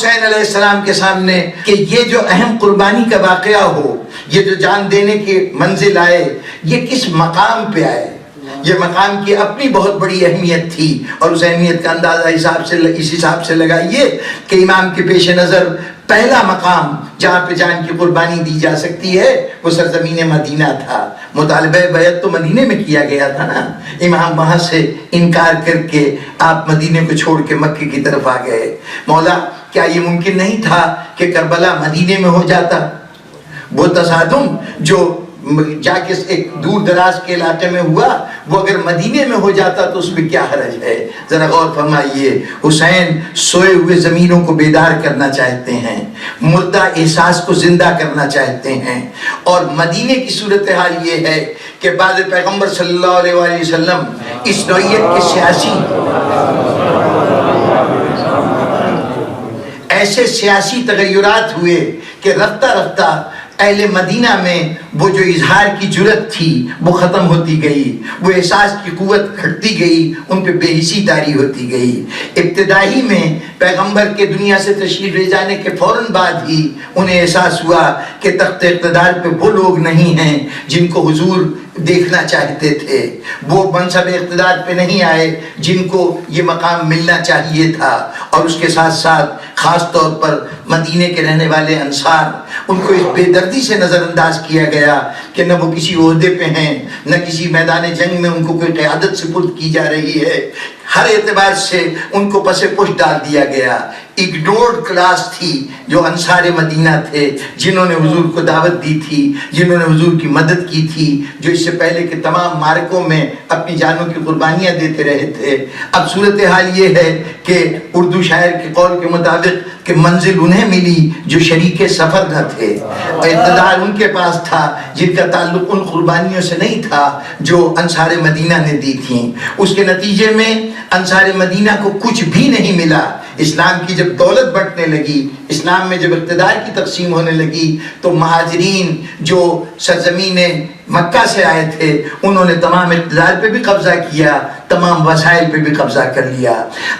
حسین علیہ السلام کے سامنے کہ یہ جو اہم قربانی کا واقعہ ہو، یہ جو جان دینے کی منزل آئے، یہ کس مقام پہ آئے؟ یہ مقام کی اپنی بہت بڑی اہمیت تھی، اور اس اہمیت کا اندازہ اس حساب سے لگائیے کہ امام کے پیش نظر پہلا مقام جہاں پہ جان کی قربانی دی جا سکتی ہے وہ سرزمین مدینہ تھا۔ مطالبہ بیعت تو مدینے میں کیا گیا تھا نا، امام وہاں سے انکار کر کے آپ مدینے کو چھوڑ کے مکے کی طرف آ گئے۔ مولا کیا یہ ممکن نہیں تھا کہ کربلا مدینے میں ہو جاتا؟ وہ تصادم جو جا کے ایک دور دراز کے علاقے میں ہوا، وہ اگر مدینے میں ہو جاتا تو اس میں کیا حرج ہے؟ ذرا غور فرمائیے، حسین سوئے ہوئے زمینوں کو بیدار کرنا چاہتے ہیں، مردہ احساس کو زندہ کرنا چاہتے ہیں، اور مدینے کی صورتحال یہ ہے کہ بعد پیغمبر صلی اللہ علیہ وآلہ وسلم اس نوعیت کے سیاسی ایسے سیاسی تغیرات ہوئے کہ رفتہ رفتہ اہل مدینہ میں وہ جو اظہار کی جرت تھی وہ ختم ہوتی گئی، وہ احساس کی قوت گھٹتی گئی، ان پہ بے حسی طاری ہوتی گئی۔ ابتدائی میں پیغمبر کے دنیا سے تشریف لے جانے کے فوراً بعد ہی انہیں احساس ہوا کہ تخت اقتدار پہ وہ لوگ نہیں ہیں جن کو حضور دیکھنا چاہتے تھے، وہ منصب اقتدار پہ نہیں آئے جن کو یہ مقام ملنا چاہیے تھا، اور اس کے ساتھ ساتھ خاص طور پر مدینے کے رہنے والے انصار، ان کو اس بے دردی سے نظر انداز کیا گیا کہ نہ وہ کسی عہدے پہ ہیں، نہ کسی میدان جنگ میں ان کو کوئی قیادت سپرد کی جا رہی ہے، ہر اعتبار سے ان کو پس پش ڈال دیا گیا۔ اگنورڈ کلاس تھی جو انصار مدینہ تھے، جنہوں نے حضور کو دعوت دی تھی، جنہوں نے حضور کی مدد کی تھی، جو اس سے پہلے کے تمام معرکوں میں اپنی جانوں کی قربانیاں دیتے رہے تھے۔ اب صورتحال یہ ہے کہ اردو شاعر کے قول کے مطابق کہ منزل انہیں ملی جو شریک سفر نہ تھے، اقتدار ان کے پاس تھا جن کا تعلق ان قربانیوں سے نہیں تھا جو انصار مدینہ نے دی تھیں۔ اس کے نتیجے میں انصار مدینہ کو کچھ بھی نہیں ملا۔ اسلام کی جب دولت بٹنے لگی، اسلام میں جب اقتدار کی تقسیم ہونے لگی، تو مہاجرین جو سرزمین مکہ سے آئے تھے انہوں نے تمام اقتدار پہ بھی قبضہ کیا، تمام وسائل پہ بھی قبضہ کر لیا۔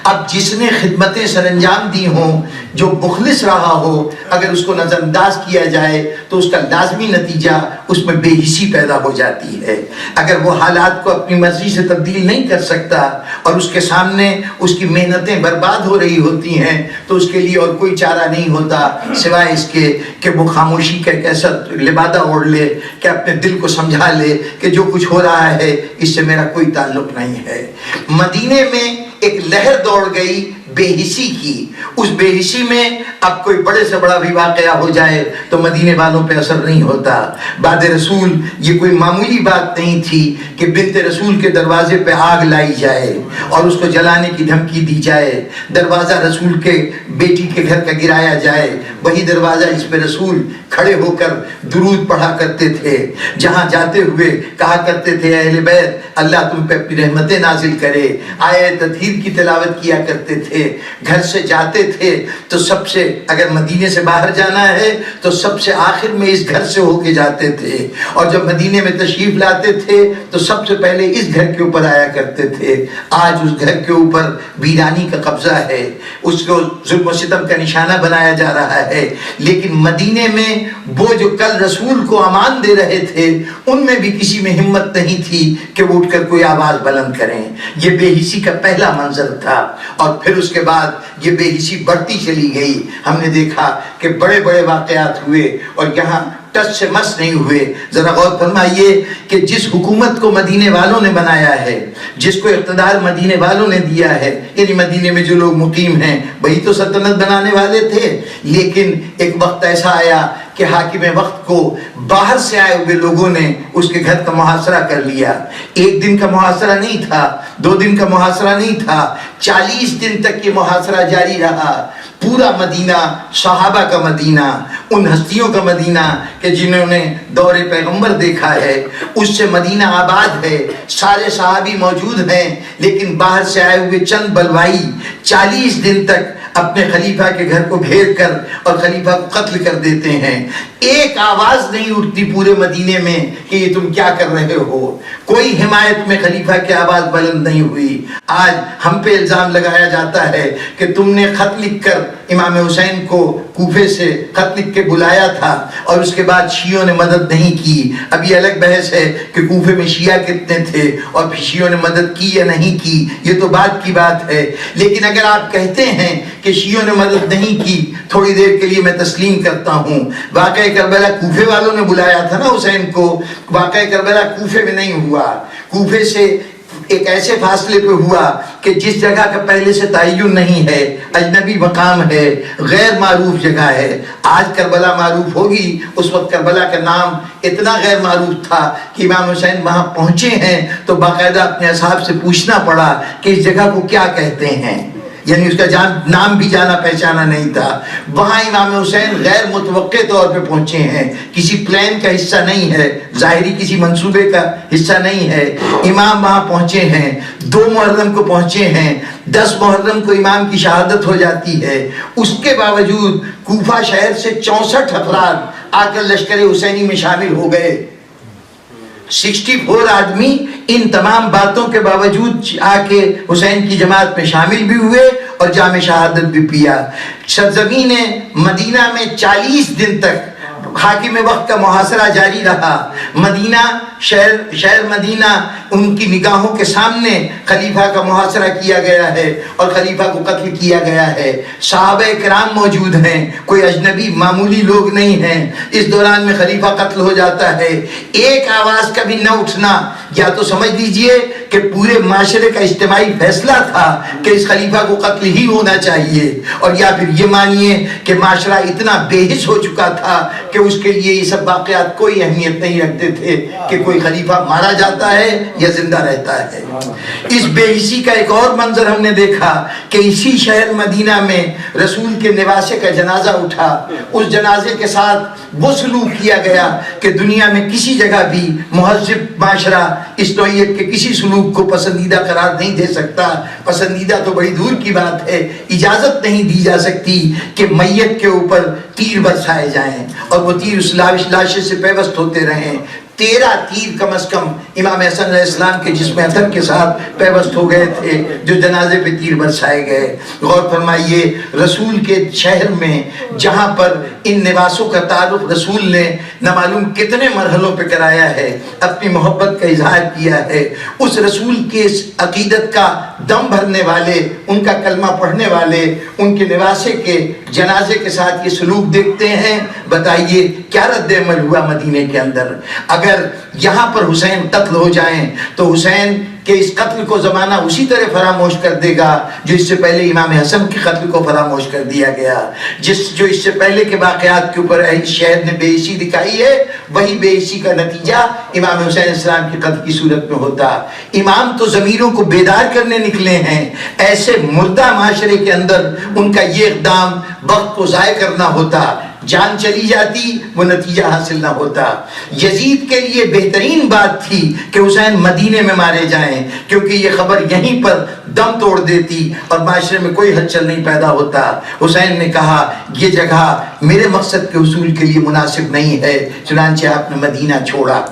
اب جس نے خدمتیں سر انجام دی ہوں، جو مخلص رہا ہو، اگر اس کو نظر انداز کیا جائے تو اس کا لازمی نتیجہ اس میں بے حسی پیدا ہو جاتی ہے۔ اگر وہ حالات کو اپنی مرضی سے تبدیل نہیں کر سکتا اور اس کے سامنے اس کی محنتیں برباد ہو رہی ہوتی ہیں تو اس کے لیے اور کوئی چارہ نہیں ہوتا سوائے اس کے کہ وہ خاموشی کا ایک ایسا لبادہ اوڑھ لے کہ اپنے دل کو سمجھا لے کہ جو کچھ ہو رہا ہے اس سے میرا کوئی تعلق نہیں ہے۔ مدینے میں ایک لہر دوڑ گئی بے حسی کی۔ اس بے حسی میں اب کوئی بڑے سے بڑا بھی واقعہ ہو جائے تو مدینے والوں پہ اثر نہیں ہوتا۔ بعد رسول یہ کوئی معمولی بات نہیں تھی کہ بنت رسول کے دروازے پہ آگ لائی جائے اور اس کو جلانے کی دھمکی دی جائے، دروازہ رسول کے بیٹی کے گھر کا گرایا جائے، وہی دروازہ جس پہ رسول کھڑے ہو کر درود پڑھا کرتے تھے، جہاں جاتے ہوئے کہا کرتے تھے اہل بیت اللہ تم پہ اپنی رحمتیں نازل کرے، آیت تطہیر کی تلاوت کیا کرتے تھے۔ گھر سے جاتے تھے تو سب سے، اگر مدینے سے باہر جانا ہے تو سب سے آخر میں اس گھر سے ہو کے جاتے تھے، اور جب مدینے میں تشریف لاتے تھے تو سب سے پہلے اس گھر کے اوپر آیا کرتے تھے۔ آج اس گھر کے اوپر ویرانی کا قبضہ ہے، اس کو ظلم و ستم کا نشانہ بنایا جا رہا ہے، لیکن مدینے میں وہ جو کل رسول کو امان دے رہے تھے ان میں بھی کسی میں ہمت نہیں تھی کہ وہ اٹھ کر کوئی آواز بلند کریں۔ یہ بے حسی کا پہلا منظر تھا، اور پھر اس کے بعد یہ بے حسی بڑھتی چلی گئی۔ ہم نے دیکھا کہ بڑے بڑے واقعات ہوئے اور یہاں ٹس سے مس نہیں ہوئے۔ ذرا غور فرمائیے کہ جس حکومت کو مدینے والوں نے بنایا ہے، جس کو اقتدار مدینے والوں نے دیا ہے، یعنی مدینے میں جو لوگ مقیم ہیں وہی تو سلطنت بنانے والے تھے، لیکن ایک وقت ایسا آیا کہ حاکم وقت کو باہر سے آئے ہوئے لوگوں نے اس کے گھر کا محاصرہ کر لیا۔ ایک دن کا محاصرہ نہیں تھا، 2 دن کا محاصرہ نہیں تھا، 40 دن تک یہ محاصرہ جاری رہا۔ پورا مدینہ صحابہ کا مدینہ، ان ہستیوں کا مدینہ کہ جنہوں نے دور پیغمبر دیکھا ہے، اس سے مدینہ آباد ہے، سارے صحابی موجود ہیں، لیکن باہر سے آئے ہوئے چند بلوائی 40 دن تک اپنے خلیفہ کے گھر کو گھیر کر اور خلیفہ کو قتل کر دیتے ہیں۔ ایک آواز نہیں اٹھتی پورے مدینے میں کہ یہ تم کیا کر رہے ہو، کوئی حمایت میں خلیفہ کی آواز بلند نہیں ہوئی۔ آج ہم پہ الزام لگایا جاتا ہے کہ تم نے خط لکھ کر امام حسین کو کوفے سے خط لکھ کے بلایا تھا اور اس کے بعد شیعوں نے مدد نہیں کی۔ اب یہ الگ بحث ہے کہ کوفے میں شیعہ کتنے تھے اور شیعوں نے مدد کی یا نہیں کی، یہ تو بعد کی بات ہے۔ لیکن اگر آپ کہتے ہیں کہ شیعوں نے مدد نہیں کی، تھوڑی دیر کے لیے میں تسلیم کرتا ہوں، واقعہ کربلا کوفے والوں نے بلایا تھا نا حسین کو، واقعہ کربلا کوفے میں نہیں ہوا، کوفے سے ایک ایسے فاصلے پہ ہوا کہ جس جگہ کا پہلے سے تعین نہیں ہے، اجنبی مقام ہے، غیر معروف جگہ ہے۔ آج کربلا معروف ہوگی، اس وقت کربلا کا نام اتنا غیر معروف تھا کہ امام حسین وہاں پہنچے ہیں تو باقاعدہ اپنے اصحاب سے پوچھنا پڑا کہ اس جگہ کو کیا کہتے ہیں، یعنی اس کا نام بھی جانا پہچانا نہیں تھا۔ وہاں امام حسین غیر متوقع طور پہ پہنچے ہیں، کسی پلان کا حصہ نہیں ہے، ظاہری کسی منصوبے کا حصہ نہیں ہے۔ امام وہاں پہنچے ہیں، 2 محرم کو پہنچے ہیں، 10 محرم کو امام کی شہادت ہو جاتی ہے۔ اس کے باوجود کوفہ شہر سے 64 افراد آ کر لشکر حسینی میں شامل ہو گئے۔ 64 آدمی ان تمام باتوں کے باوجود آ کے حسین کی جماعت میں شامل بھی ہوئے اور جام شہادت بھی پیا۔ سرزمین مدینہ میں 40 دن تک حاکم وقت کا محاصرہ جاری رہا۔ مدینہ شہر مدینہ ان کی نگاہوں کے سامنے خلیفہ کا محاصرہ کیا گیا ہے اور خلیفہ کو قتل کیا گیا ہے۔ صحابہ کرام موجود ہیں، کوئی اجنبی معمولی لوگ نہیں ہیں۔ اس دوران میں خلیفہ قتل ہو جاتا ہے، ایک آواز کا بھی نہ اٹھنا، یا تو سمجھ لیجئے کہ پورے معاشرے کا اجتماعی فیصلہ تھا کہ اس خلیفہ کو قتل ہی ہونا چاہیے، اور یا پھر یہ مانیے کہ معاشرہ اتنا بے حس ہو چکا تھا کہ اس کے لیے یہ سب واقعات کوئی اہمیت نہیں رکھتے تھے کہ کوئی خلیفہ مارا جاتا ہے یا زندہ رہتا ہے۔ اس بے حسی کا ایک اور منظر ہم نے دیکھا کہ اسی شہر مدینہ میں رسول کے نواسے کا جنازہ اٹھا، اس جنازے کے ساتھ وہ سلوک کیا گیا کہ دنیا میں کسی جگہ بھی مہذب معاشرہ اس نوعیت کے کسی سلوک کو پسندیدہ قرار نہیں دے سکتا۔ پسندیدہ تو بڑی دور کی بات ہے، اجازت نہیں دی جا سکتی کہ میت کے اوپر تیر برسائے جائیں اور وہ تیر اس لاشے سے پیوست ہوتے رہیں۔ 13 تیر کم از کم امام حسن علیہ السلام کے جسم اطہر کے ساتھ پیوست ہو گئے تھے جو جنازے پہ تیر برسائے گئے۔ غور فرمائیے، رسول کے شہر میں جہاں پر ان نواسوں کا تعارف رسول نے نہ معلوم کتنے مرحلوں پہ کرایا ہے، اپنی محبت کا اظہار کیا ہے، اس رسول کے اس عقیدت کا دم بھرنے والے، ان کا کلمہ پڑھنے والے، ان کے نواسے کے جنازے کے ساتھ یہ سلوک دیکھتے ہیں، بتائیے کیا رد عمل ہوا مدینے کے اندر؟ اگر یہاں پر حسین قتل ہو جائیں تو حسین کہ اس قتل کو زمانہ اسی طرح فراموش کر دے گا جو اس سے پہلے امام حسن کے قتل کو فراموش کر دیا گیا۔ جو اس سے پہلے کے واقعات کے اوپر شہر نے بے حسی دکھائی ہے، وہی بے حسی کا نتیجہ امام حسین علیہ السلام کی قتل کی صورت میں ہوتا۔ امام تو ضمیروں کو بیدار کرنے نکلے ہیں، ایسے مردہ معاشرے کے اندر ان کا یہ اقدام وقت کو ضائع کرنا ہوتا، جان چلی جاتی، وہ نتیجہ حاصل نہ ہوتا۔ یزید کے لیے بہترین بات تھی کہ حسین مدینے میں مارے جائیں، کیونکہ یہ خبر یہیں پر دم توڑ دیتی اور معاشرے میں کوئی ہلچل نہیں پیدا ہوتا۔ حسین نے کہا یہ جگہ میرے مقصد کے حصول کے لیے مناسب نہیں ہے، چنانچہ آپ نے مدینہ چھوڑا۔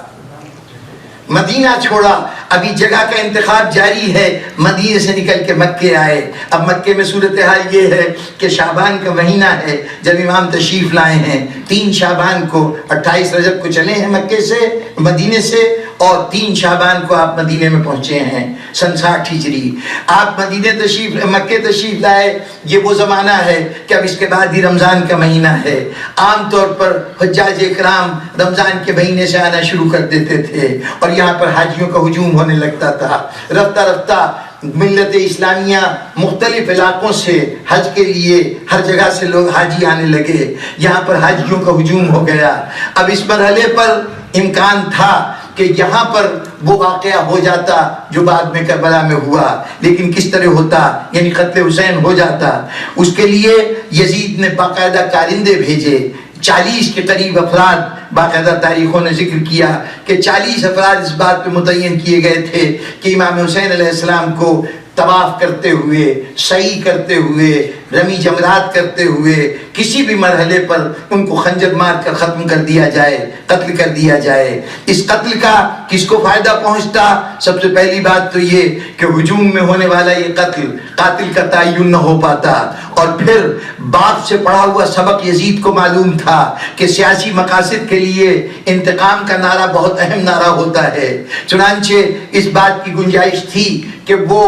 مدینہ چھوڑا، ابھی جگہ کا انتخاب جاری ہے، مدینے سے نکل کے مکے آئے۔ اب مکے میں صورتحال یہ ہے کہ شعبان کا مہینہ ہے جب امام تشریف لائے ہیں، 3 شعبان کو 28 رجب کو چلے ہیں مکے سے مدینے سے، اور 3 شعبان کو آپ مدینے میں پہنچے ہیں سن 60 ہجری۔ آپ مکے تشریف لائے، یہ وہ زمانہ ہے کہ اب اس کے بعد ہی رمضان کا مہینہ ہے۔ عام طور پر حجاج اکرام رمضان کے مہینے سے آنا شروع کر دیتے تھے اور یہاں پر حاجیوں کا ہجوم ہونے لگتا تھا۔ رفتہ رفتہ ملت اسلامیہ مختلف علاقوں سے حج کے لیے ہر جگہ سے لوگ حاجی آنے لگے، یہاں پر حاجیوں کا ہجوم ہو گیا۔ اب اس مرحلے پر امکان تھا کہ یہاں پر وہ واقعہ ہو جاتا جو بعد میں کربلا میں ہوا، لیکن کس طرح ہوتا؟ یعنی قتل حسین ہو جاتا۔ اس کے لیے یزید نے باقاعدہ کارندے بھیجے، 40 کے قریب افراد، باقاعدہ تاریخوں نے ذکر کیا کہ 40 افراد اس بات پہ متعین کیے گئے تھے کہ امام حسین علیہ السلام کو طواف کرتے ہوئے، سعی کرتے ہوئے، رمی جمرات کرتے ہوئے کسی بھی مرحلے پر ان کو خنجر مار کر ختم کر دیا جائے، قتل کر دیا جائے۔ اس قتل کا کس کو فائدہ پہنچتا؟ سب سے پہلی بات تو یہ کہ ہجوم میں ہونے والا یہ قاتل کا تعین نہ ہو پاتا، اور پھر باپ سے پڑھا ہوا سبق یزید کو معلوم تھا کہ سیاسی مقاصد کے لیے انتقام کا نعرہ بہت اہم نعرہ ہوتا ہے۔ چنانچہ اس بات کی گنجائش تھی کہ وہ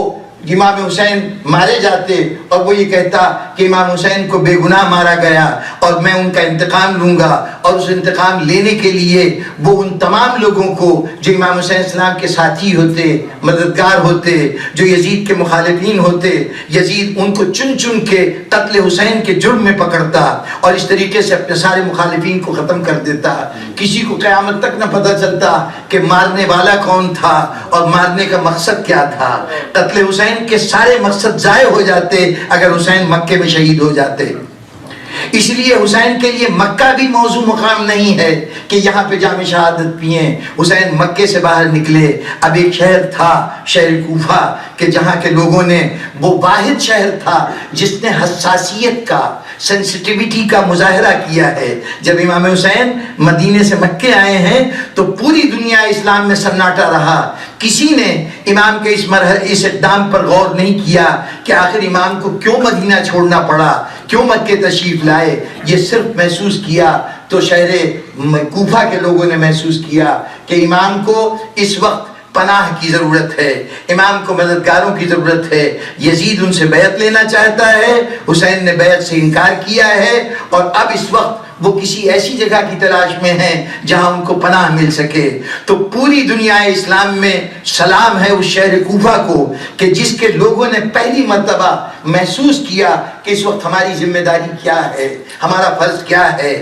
امام حسین مارے جاتے اور وہ یہ کہتا کہ امام حسین کو بے گناہ مارا گیا اور میں ان کا انتقام لوں گا، اور اس انتقام لینے کے لیے وہ ان تمام لوگوں کو جو امام حسین السلام کے ساتھی ہوتے، مددگار ہوتے، جو یزید کے مخالفین ہوتے، یزید ان کو چن چن کے قتل حسین کے جرم میں پکڑتا اور اس طریقے سے اپنے سارے مخالفین کو ختم کر دیتا۔ کسی کو قیامت تک نہ پتہ چلتا کہ مارنے والا کون تھا اور مارنے کا مقصد کیا تھا۔ قتل حسین کے سارے مقصد ضائع ہو جاتے اگر حسین مکے میں شہید ہو جاتے۔ اس لیے حسین کے لیے مکہ بھی موضوع مقام نہیں ہے کہ یہاں پہ جام شہادت پئیں۔ حسین مکے سے باہر نکلے، اب ایک شہر تھا شہر کوفہ کہ جہاں کے لوگوں نے، وہ واحد شہر تھا جس نے حساسیت کا، سینسٹیویٹی کا مظاہرہ کیا ہے۔ جب امام حسین مدینے سے مکے آئے ہیں تو پوری دنیا اسلام میں سناٹا رہا، کسی نے امام کے اس اقدام پر غور نہیں کیا کہ آخر امام کو کیوں مدینہ چھوڑنا پڑا، کیوں مکے تشریف لائے۔ یہ صرف محسوس کیا تو شہر کوفہ کے لوگوں نے محسوس کیا کہ امام کو اس وقت پناہ کی ضرورت ہے، امام کو مددگاروں کی ضرورت ہے۔ یزید ان سے بیعت لینا چاہتا ہے، حسین نے بیعت سے انکار کیا ہے، اور اب اس وقت وہ کسی ایسی جگہ کی تلاش میں ہیں جہاں ان کو پناہ مل سکے۔ تو پوری دنیا اسلام میں سلام ہے اس شہر کوفہ کو کہ جس کے لوگوں نے پہلی مرتبہ محسوس کیا کہ اس وقت ہماری ذمہ داری کیا ہے، ہمارا فرض کیا ہے۔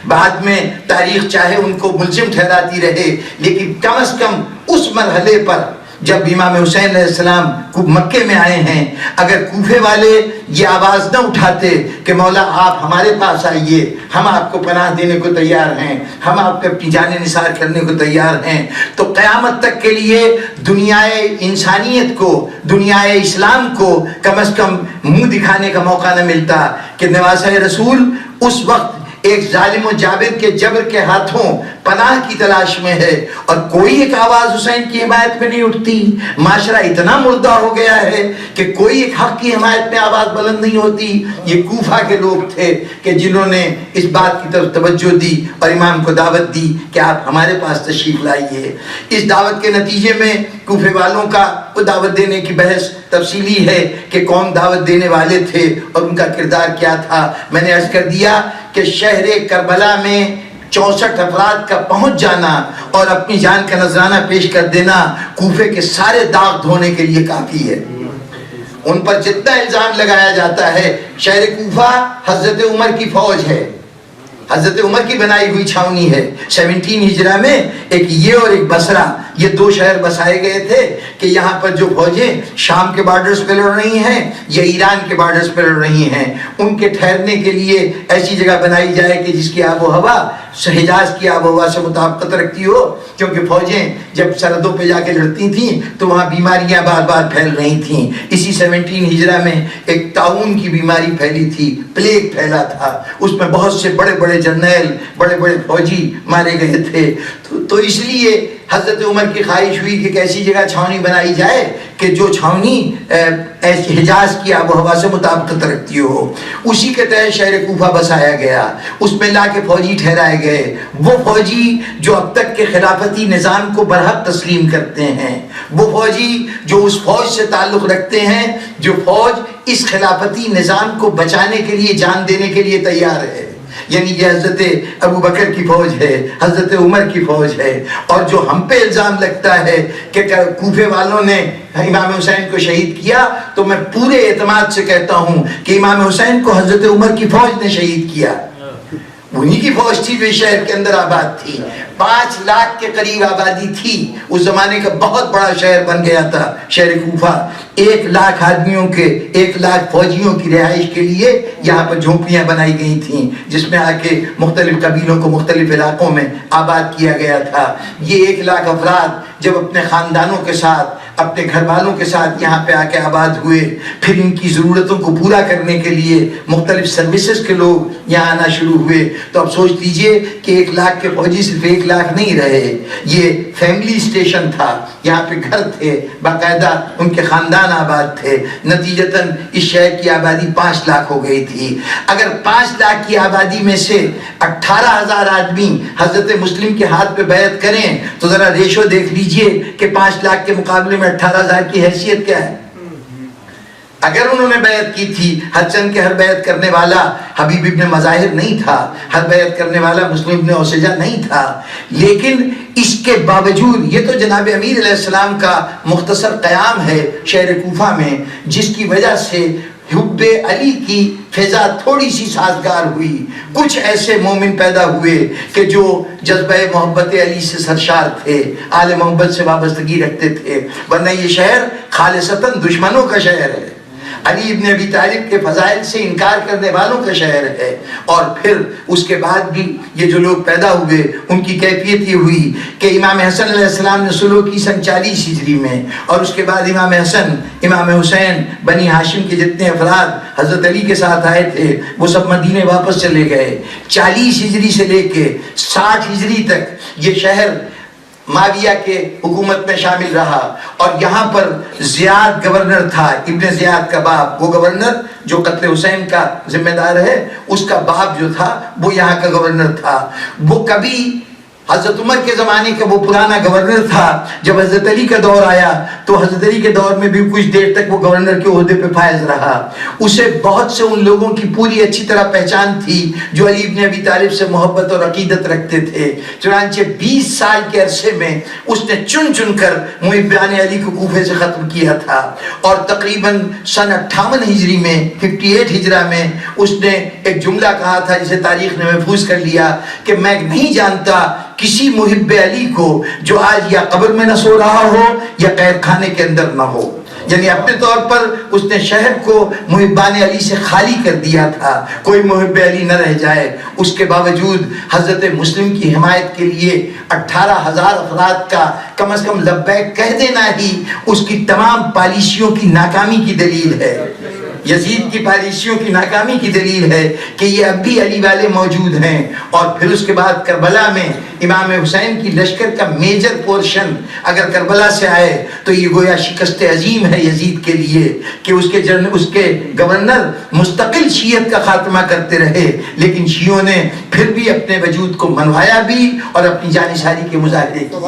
بعد میں تاریخ چاہے ان کو ملزم ٹھہراتی رہے، لیکن کم از کم اس مرحلے پر جب امام حسین علیہ السلام مکے میں آئے ہیں، اگر کوفے والے یہ آواز نہ اٹھاتے کہ مولا آپ ہمارے پاس آئیے، ہم آپ کو پناہ دینے کو تیار ہیں، ہم آپ کو اپنی جانیں نثار کرنے کو تیار ہیں، تو قیامت تک کے لیے دنیائے انسانیت کو، دنیائے اسلام کو کم از کم منہ دکھانے کا موقع نہ ملتا کہ نواسہ رسول اس وقت ایک ظالم و جابر کے جبر کے ہاتھوں پناہ کی تلاش میں ہے، اور کوئی ایک آواز حسین کی حمایت میں نہیں اٹھتی۔ معاشرہ اتنا مردہ ہو گیا ہے کہ کوئی ایک حق کی حمایت میں آواز بلند نہیں ہوتی۔ یہ کوفہ کے لوگ تھے کہ جنہوں نے اس بات کی طرف توجہ دی اور امام کو دعوت دی کہ آپ ہمارے پاس تشریف لائیے۔ اس دعوت کے نتیجے میں کوفے والوں کا وہ دعوت دینے کی بحث تفصیلی ہے کہ کون دعوت دینے والے تھے اور ان کا کردار کیا تھا۔ میں نے عرض کر دیا کہ شہر کربلا میں 64 افراد کا پہنچ جانا اور اپنی جان کا نذرانہ پیش کر دینا کوفے کے سارے داغ دھونے کے لیے کافی ہے۔ ان پر جتنا الزام لگایا جاتا ہے، شہر کوفہ حضرت عمر کی فوج ہے، حضرت عمر کی بنائی ہوئی چھاونی ہے۔ 17 ہجرہ میں ایک یہ اور ایک بصرہ، یہ دو شہر بسائے گئے تھے کہ یہاں پر جو فوجیں شام کے بارڈرز پہ لڑ رہی ہیں یا ایران کے بارڈرز پہ لڑ رہی ہیں، ان کے ٹھہرنے کے لیے ایسی جگہ بنائی جائے کہ جس کی آب و ہوا حجاز کی آب و ہوا سے مطابقت رکھتی ہو، کیونکہ فوجیں جب سرحدوں پہ جا کے لڑتی تھیں تو وہاں بیماریاں بار بار پھیل رہی تھیں۔ اسی 17 ہجرہ میں ایک طاعون کی بیماری پھیلی تھی، پلیگ پھیلا تھا، اس میں بہت سے بڑے بڑے جرنیل، بڑے بڑے فوجی مارے گئے تھے۔ تو اس لیے حضرت عمر کی خواہش ہوئی کہ ایسی جگہ چھاونی بنائی جائے کہ جو چھاونی حجاز کی آب و ہوا سے مطابقت رکھتی ہو۔ اسی کے تحت شہر کوفہ بسایا گیا، اس میں لا کے فوجی ٹھہرائے گئے، وہ فوجی جو اب تک کے خلافتی نظام کو برحق تسلیم کرتے ہیں، وہ فوجی جو اس فوج سے تعلق رکھتے ہیں جو فوج اس خلافتی نظام کو بچانے کے لیے جان دینے کے لیے تیار ہے۔ یعنی یہ حضرت ابو بکر کی فوج ہے، حضرت عمر کی فوج ہے۔ اور جو ہم پہ الزام لگتا ہے کہ کوفے والوں نے امام حسین کو شہید کیا، تو میں پورے اعتماد سے کہتا ہوں کہ امام حسین کو حضرت عمر کی فوج نے شہید کیا۔ انہی کی فوج تھی جو شہر کے اندر آباد تھی، 5 لاکھ کے قریب آبادی تھی۔ اس زمانے کا بہت بڑا شہر بن گیا تھا شہر کوفہ۔ 1 لاکھ آدمیوں کے، 1 لاکھ فوجیوں کی رہائش کے لیے یہاں پر جھونپڑیاں بنائی گئی تھیں، جس میں آ کے مختلف قبیلوں کو مختلف علاقوں میں آباد کیا گیا تھا۔ یہ 1 لاکھ افراد جب اپنے خاندانوں کے ساتھ اپنے گھر والوں کے ساتھ یہاں پہ آ کے آباد ہوئے، پھر ان کی ضرورتوں کو پورا کرنے کے لیے مختلف سروسز کے لوگ یہاں آنا شروع ہوئے، تو اب سوچ لیجئے کہ 1 لاکھ کے فوجی صرف 1 لاکھ نہیں رہے، یہ فیملی اسٹیشن تھا، یہاں پہ گھر تھے، باقاعدہ ان کے خاندان آباد تھے، نتیجتاً اس شہر کی آبادی 5 لاکھ ہو گئی تھی۔ اگر 5 لاکھ کی آبادی میں سے 18,000 آدمی حضرت مسلم کے ہاتھ پہ بیعت کریں تو ذرا ریشو دیکھ لیجئے کہ 5 لاکھ کے مقابلے میں 18,000 کی حیثیت کیا ہے۔ اگر انہوں نے بیعت کی تھی، ہر چند کے ہر بیعت کرنے والا حبیب ابن مظاہر نہیں تھا، ہر بیعت کرنے والا مسلم ابن اوسجہ نہیں تھا، لیکن اس کے باوجود یہ تو جناب امیر علیہ السلام کا مختصر قیام ہے شہر کوفہ میں، جس کی وجہ سے حب علی کی فضا تھوڑی سی سازگار ہوئی، کچھ ایسے مومن پیدا ہوئے کہ جو جذبہ محبت علی سے سرشار تھے، آل محبت سے وابستگی رکھتے تھے، ورنہ یہ شہر خالصتاً دشمنوں کا شہر ہے، علی ابن ابی طالب کے فضائل سے انکار کرنے والوں کا شہر ہے۔ اور پھر اس کے بعد بھی یہ جو لوگ پیدا ہوئے ان کی کیفیت یہ ہوئی کہ امام حسن علیہ السلام نے صلح کی سن 40 ہجری میں، اور اس کے بعد امام حسن، امام حسین، بنی ہاشم کے جتنے افراد حضرت علی کے ساتھ آئے تھے وہ سب مدینے واپس چلے گئے۔ 40 ہجری سے لے کے 60 ہجری تک یہ شہر معاویہ کے حکومت میں شامل رہا، اور یہاں پر زیاد گورنر تھا، ابن زیاد کا باپ، وہ گورنر جو قتل حسین کا ذمہ دار ہے، اس کا باپ جو تھا وہ یہاں کا گورنر تھا۔ وہ کبھی حضرت عمر کے زمانے کا وہ پرانا گورنر تھا، جب حضرت علی کا دور آیا تو حضرت علی کے دور میں بھی کچھ دیر تک وہ گورنر کے عہدے پہ فائز رہا۔ اسے بہت سے ان لوگوں کی پوری اچھی طرح پہچان تھی جو علی ابن ابی طالب سے محبت اور عقیدت رکھتے تھے، چنانچہ 20 سال کے عرصے میں اس نے چن چن کر محبان علی کو کوفے سے ختم کیا تھا، اور تقریباً سن 58 ہجری میں 58 ہجرہ میں اس نے ایک جملہ کہا تھا جسے تاریخ نے محفوظ کر لیا کہ میں نہیں جانتا کسی محب علی کو جو آج یا قبر میں نہ سو رہا ہو یا قید خانے کے اندر نہ ہو، یعنی اپنے طور پر اس نے شہر کو محبان علی سے خالی کر دیا تھا، کوئی محب علی نہ رہ جائے۔ اس کے باوجود حضرت مسلم کی حمایت کے لیے 18,000 افراد کا کم از کم لبیک کہہ دینا ہی اس کی تمام پالیسیوں کی ناکامی کی دلیل ہے، یزید کی پالیسیوں کی ناکامی کی دلیل ہے کہ یہ اب بھی علی والے موجود ہیں۔ اور پھر اس کے بعد کربلا میں امام حسین کی لشکر کا میجر پورشن اگر کربلا سے آئے تو یہ گویا شکست عظیم ہے یزید کے لیے کہ اس کے گورنر مستقل شیعت کا خاتمہ کرتے رہے، لیکن شیعوں نے پھر بھی اپنے وجود کو منوایا بھی اور اپنی جانشاری کے مظاہرے کیے۔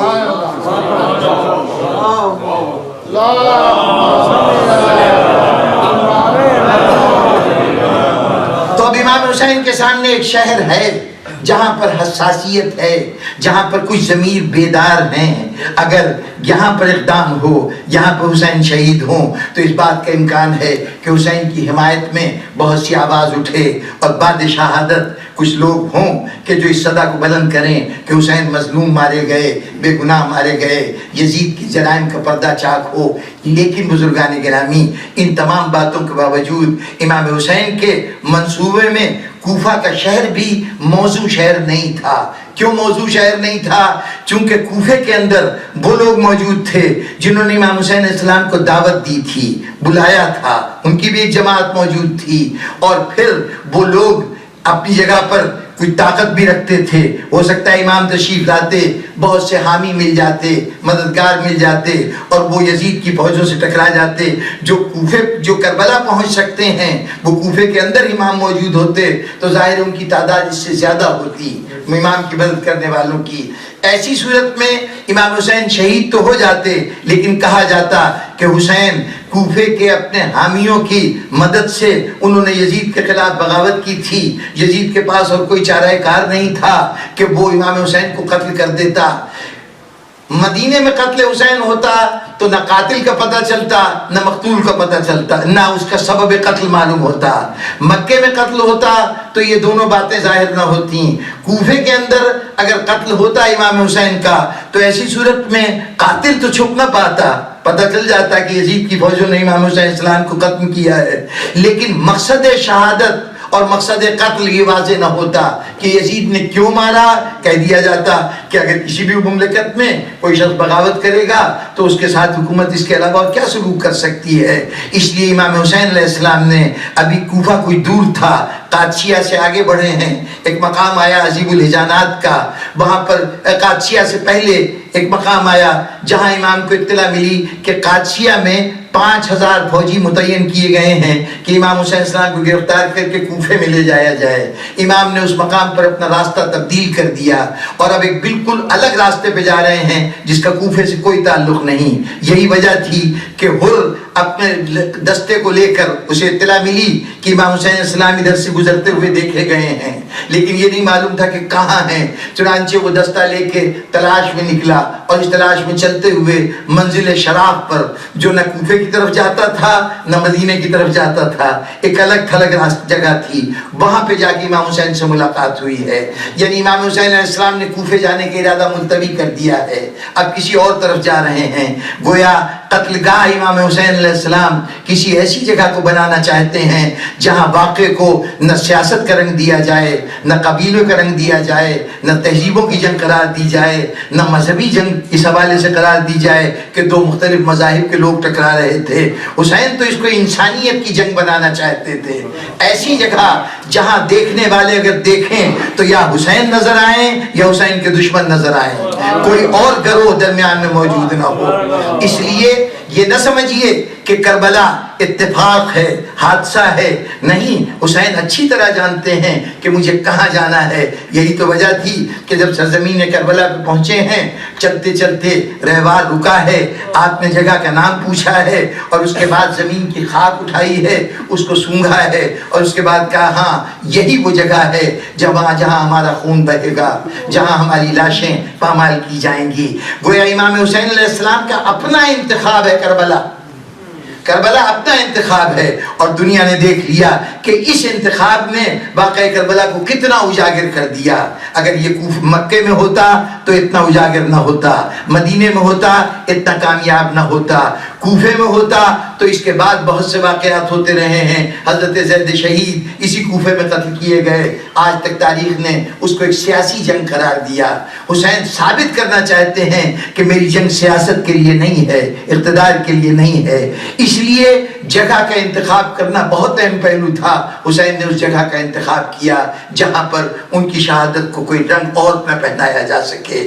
تو اب امام حسین کے سامنے ایک شہر ہے جہاں پر حساسیت ہے، جہاں پر کچھ ضمیر بیدار ہیں، اگر یہاں پر اقدام ہو، یہاں پر حسین شہید ہوں تو اس بات کا امکان ہے کہ حسین کی حمایت میں بہت سی آواز اٹھے اور بعد شہادت کچھ لوگ ہوں کہ جو اس صدا کو بلند کریں کہ حسین مظلوم مارے گئے، بے گناہ مارے گئے، یزید کی جرائم کا پردہ چاک ہو۔ لیکن بزرگان گرامی، ان تمام باتوں کے باوجود امام حسین کے منصوبے میں کوفہ کا شہر بھی موضوع شہر نہیں تھا۔ کیوں موضوع شہر نہیں تھا؟ چونکہ کوفے کے اندر وہ لوگ موجود تھے جنہوں نے امام حسین علیہ السلام کو دعوت دی تھی، بلایا تھا، ان کی بھی ایک جماعت موجود تھی، اور پھر وہ لوگ اپنی جگہ پر کوئی طاقت بھی رکھتے تھے۔ ہو سکتا ہے امام تشریف لاتے، بہت سے حامی مل جاتے، مددگار مل جاتے، اور وہ یزید کی فوجوں سے ٹکرا جاتے۔ جو کربلا پہنچ سکتے ہیں وہ کوفے کے اندر امام موجود ہوتے تو ظاہر ان کی تعداد اس سے زیادہ ہوتی امام کی مدد کرنے والوں کی۔ ایسی صورت میں امام حسین شہید تو ہو جاتے، لیکن کہا جاتا کہ حسین کوفے کے اپنے حامیوں کی مدد سے انہوں نے یزید کے خلاف بغاوت کی تھی، یزید کے پاس اور کوئی چارہ کار نہیں تھا کہ وہ امام حسین کو قتل کر دیتا۔ مدینے میں قتل حسین ہوتا تو نہ قاتل کا پتہ چلتا نہ مقتول کا پتہ چلتا، نہ اس کا سبب قتل معلوم ہوتا۔ مکے میں قتل ہوتا تو یہ دونوں باتیں ظاہر نہ ہوتی۔ کوفے کے اندر اگر قتل ہوتا امام حسین کا تو ایسی صورت میں قاتل تو چھپ نہ پاتا، پتہ چل جاتا کہ یزید کی فوجوں نے امام حسین السلام کو ختم کیا ہے، لیکن مقصد شہادت اور مقصد قتل یہ واضح نہ ہوتا کہ یزید نے کیوں مارا، کہہ دیا جاتا کہ اگر کسی بھی مملکت میں کوئی شخص بغاوت کرے گا تو اس کے ساتھ حکومت اس کے علاوہ اور کیا سلوک کر سکتی ہے۔ اس لیے امام حسین علیہ السلام نے، ابھی کوفہ کوئی دور تھا، قادسیہ سے آگے بڑھے ہیں، ایک مقام آیا عزیب الحجانات کا، وہاں پر قادسیہ سے پہلے ایک مقام آیا جہاں امام کو اطلاع ملی کہ قادسیہ میں 5000 فوجی متعین کیے گئے ہیں کہ امام حسین السلام کو گرفتار کر کے کوفے میں لے جایا جائے۔ امام نے اس مقام پر اپنا راستہ تبدیل کر دیا اور اب ایک بالکل الگ راستے پہ جا رہے ہیں جس کا کوفے سے کوئی تعلق نہیں۔ یہی وجہ تھی کہ حر اپنے دستے کو لے کر اسے اطلاع ملی کہ امام حسین السلام ادھر سے گزرتے ہوئے دیکھے گئے ہیں، لیکن یہ نہیں معلوم تھا کہ کہاں ہیں۔ چنانچہ وہ دستہ لے کے تلاش میں نکلا اور اس تلاش میں چلتے ہوئے منزل شراف پر، جو نہ کوفے کی طرف جاتا تھا نہ مدینے کی طرف جاتا تھا، ایک الگ تھلگ جگہ تھی، وہاں پہ جا کے امام حسین سے ملاقات ہوئی ہے۔ یعنی امام حسین علیہ السلام نے کوفے جانے کا ارادہ ملتوی کر دیا ہے، اب کسی اور طرف جا رہے ہیں۔ گویا قتل گاہ امام حسین علیہ السلام کسی ایسی جگہ کو بنانا چاہتے ہیں جہاں واقعے کو نہ سیاست کا رنگ دیا جائے، نہ قبیلوں کا رنگ دیا جائے، نہ تہذیبوں کی جنگ قرار دی جائے، نہ مذہبی جنگ اس حوالے سے قرار دی جائے کہ دو مختلف مذاہب کے لوگ ٹکرا رہے تھے۔ حسین تو اس کو انسانیت کی جنگ بنانا چاہتے تھے، ایسی جگہ جہاں دیکھنے والے اگر دیکھیں تو یا حسین نظر آئیں یا حسین کے دشمن نظر آئیں، کوئی اور گروہ درمیان میں موجود نہ ہو۔ اس لیے یہ نہ سمجھیے کہ کربلا اتفاق ہے، حادثہ ہے، نہیں، حسین اچھی طرح جانتے ہیں کہ مجھے کہاں جانا ہے۔ یہی تو وجہ تھی کہ جب سرزمین کربلا پہ پہنچے ہیں، چلتے چلتے رہوار رکا ہے، آپ نے جگہ کا نام پوچھا ہے اور اس کے بعد زمین کی خاک اٹھائی ہے، اس کو سونگھا ہے اور اس کے بعد کہا ہاں یہی وہ جگہ ہے جہاں ہمارا خون بہے گا، جہاں ہماری لاشیں پامال کی جائیں گی۔ گویا امام حسین علیہ السلام کا اپنا انتخاب ہے کربلا، کربلا اپنا انتخاب ہے، اور دنیا نے دیکھ لیا کہ اس انتخاب نے واقعہ کربلا کو کتنا اجاگر کر دیا۔ اگر یہ مکے میں ہوتا تو اتنا اجاگر نہ ہوتا، مدینے میں ہوتا اتنا کامیاب نہ ہوتا، کوفے میں ہوتا تو اس کے بعد بہت سے واقعات ہوتے رہے ہیں۔ حضرت زید شہید اسی کوفے میں قتل کیے گئے، آج تک تاریخ نے اس کو ایک سیاسی جنگ قرار دیا۔ حسین ثابت کرنا چاہتے ہیں کہ میری جنگ سیاست کے لیے نہیں ہے، اقتدار کے لیے نہیں ہے، اس لیے جگہ کا انتخاب کرنا بہت اہم پہلو تھا۔ حسین نے اس جگہ کا انتخاب کیا جہاں پر ان کی شہادت کو کوئی رنگ اور نہ پہنایا جا سکے۔